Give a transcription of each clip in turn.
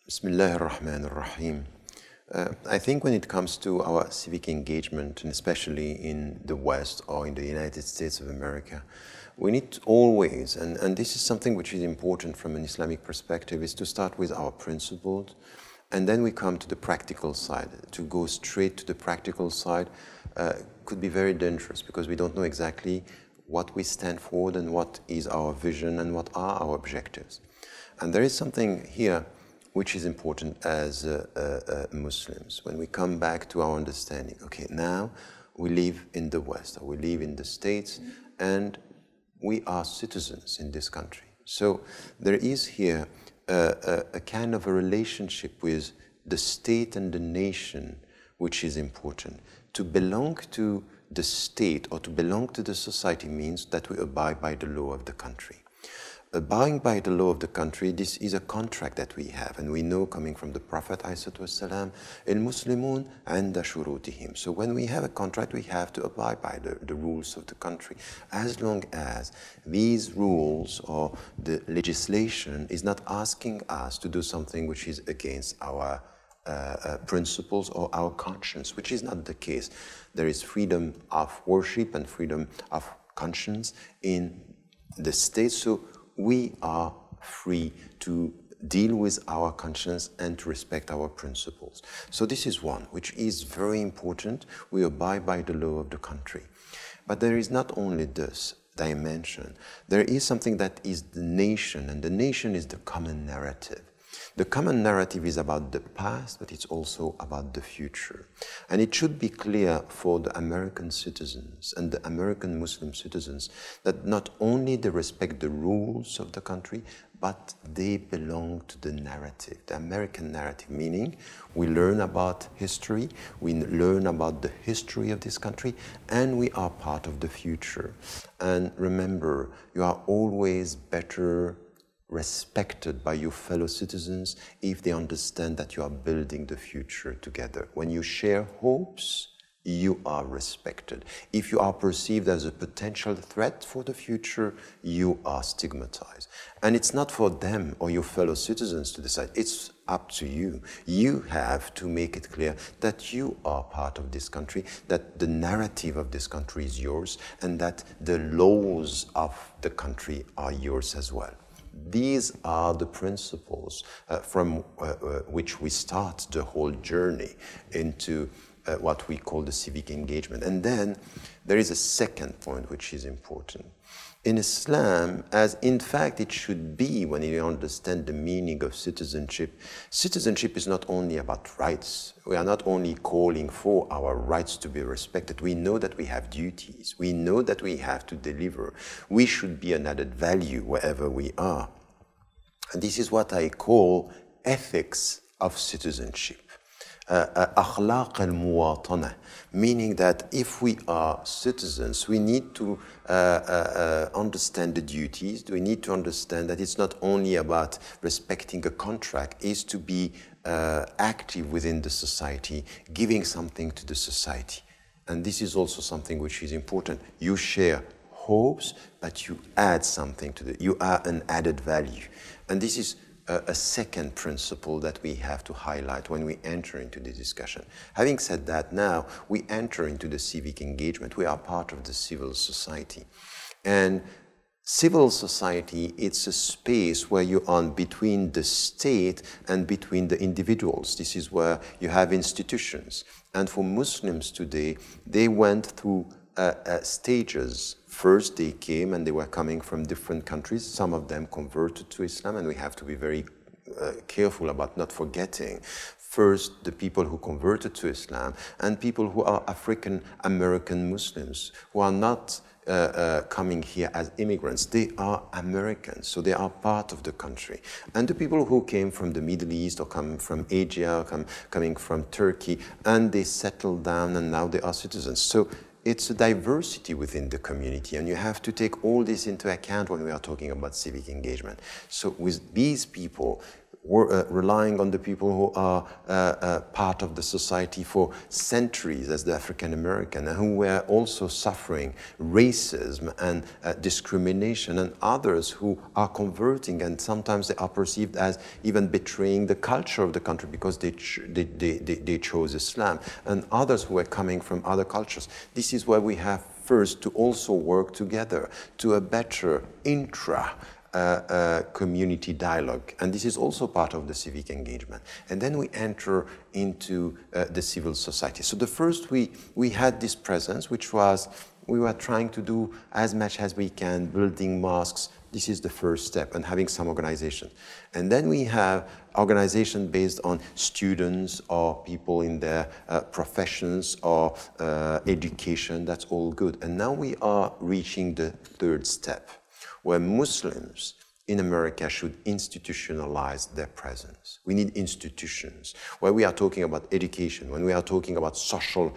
Bismillah ar-Rahman ar-Rahim. I think when it comes to our civic engagement, and especially in the West or in the United States of America, we need always, and this is something which is important from an Islamic perspective, is to start with our principles, and then we come to the practical side. To go straight to the practical side could be very dangerous because we don't know exactly what we stand for and what is our vision and what are our objectives. And there is something here which is important as Muslims. When we come back to our understanding, okay, now we live in the West, or we live in the States, and we are citizens in this country. So there is here a kind of a relationship with the state and the nation, which is important. To belong to the state or to belong to the society means that we abide by the law of the country. Abiding by the law of the country, this is a contract that we have, and we know coming from the Prophet ﷺ, al-Muslimun anda shurutihim. So when we have a contract, we have to abide by the rules of the country, as long as these rules or the legislation is not asking us to do something which is against our principles or our conscience, which is not the case. There is freedom of worship and freedom of conscience in the state, so we are free to deal with our conscience and to respect our principles. So this is one, which is very important. We abide by the law of the country. But there is not only this dimension. There is something that is the nation, and the nation is the common narrative. The common narrative is about the past, but it's also about the future. And it should be clear for the American citizens and the American Muslim citizens that not only they respect the rules of the country, but they belong to the narrative, the American narrative, meaning we learn about history, we learn about the history of this country, and we are part of the future. And remember, you are always better respected by your fellow citizens if they understand that you are building the future together. When you share hopes, you are respected. If you are perceived as a potential threat for the future, you are stigmatized. And it's not for them or your fellow citizens to decide. It's up to you. You have to make it clear that you are part of this country, that the narrative of this country is yours, and that the laws of the country are yours as well. These are the principles from which we start the whole journey into what we call the civic engagement. And then there is a second point which is important. In Islam, as in fact it should be when you understand the meaning of citizenship, citizenship is not only about rights. We are not only calling for our rights to be respected. We know that we have duties. We know that we have to deliver. We should be an added value wherever we are. And this is what I call ethics of citizenship. Akhlaq al-muwatana, meaning that if we are citizens, we need to understand the duties. We need to understand that it's not only about respecting a contract, it's to be active within the society, giving something to the society. And this is also something which is important. You share hopes, but you add something to it. You are an added value. And this is a second principle that we have to highlight when we enter into the discussion. Having said that, now we enter into the civic engagement. We are part of the civil society. And civil society, it's a space where you are between the state and between the individuals. This is where you have institutions. And for Muslims today, they went through stages. First, they came and they were coming from different countries. Some of them converted to Islam, and we have to be very careful about not forgetting. First, the people who converted to Islam and people who are African American Muslims, who are not coming here as immigrants. They are Americans, so they are part of the country. And the people who came from the Middle East or come from Asia, coming from Turkey, and they settled down and now they are citizens. So it's a diversity within the community, and you have to take all this into account when we are talking about civic engagement. So with these people, relying on the people who are part of the society for centuries as the African American, and who were also suffering racism and discrimination, and others who are converting, and sometimes they are perceived as even betraying the culture of the country because they chose Islam, and others who are coming from other cultures. This is why we have first to also work together to a better community dialogue, and this is also part of the civic engagement. And then we enter into the civil society. So the first we had this presence, which was we were trying to do as much as we can, building mosques. This is the first step, and having some organization. And then we have organization based on students or people in their professions or education. That's all good. And now we are reaching the third step, where Muslims in America should institutionalize their presence. We need institutions where we are talking about education, when we are talking about social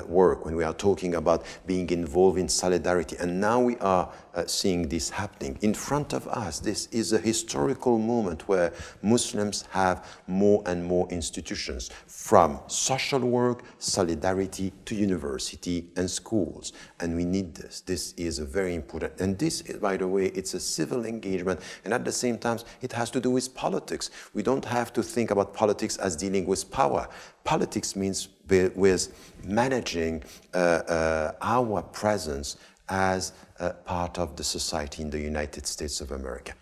work, when we are talking about being involved in solidarity. And now we are seeing this happening in front of us. This is a historical moment where Muslims have more and more institutions, from social work, solidarity, to university and schools. And we need this. This is a very important. And this, by the way, it's a civil engagement. And at the same time, it has to do with politics. We don't have to think about politics as dealing with power. Politics means with managing our presence as part of the society in the United States of America.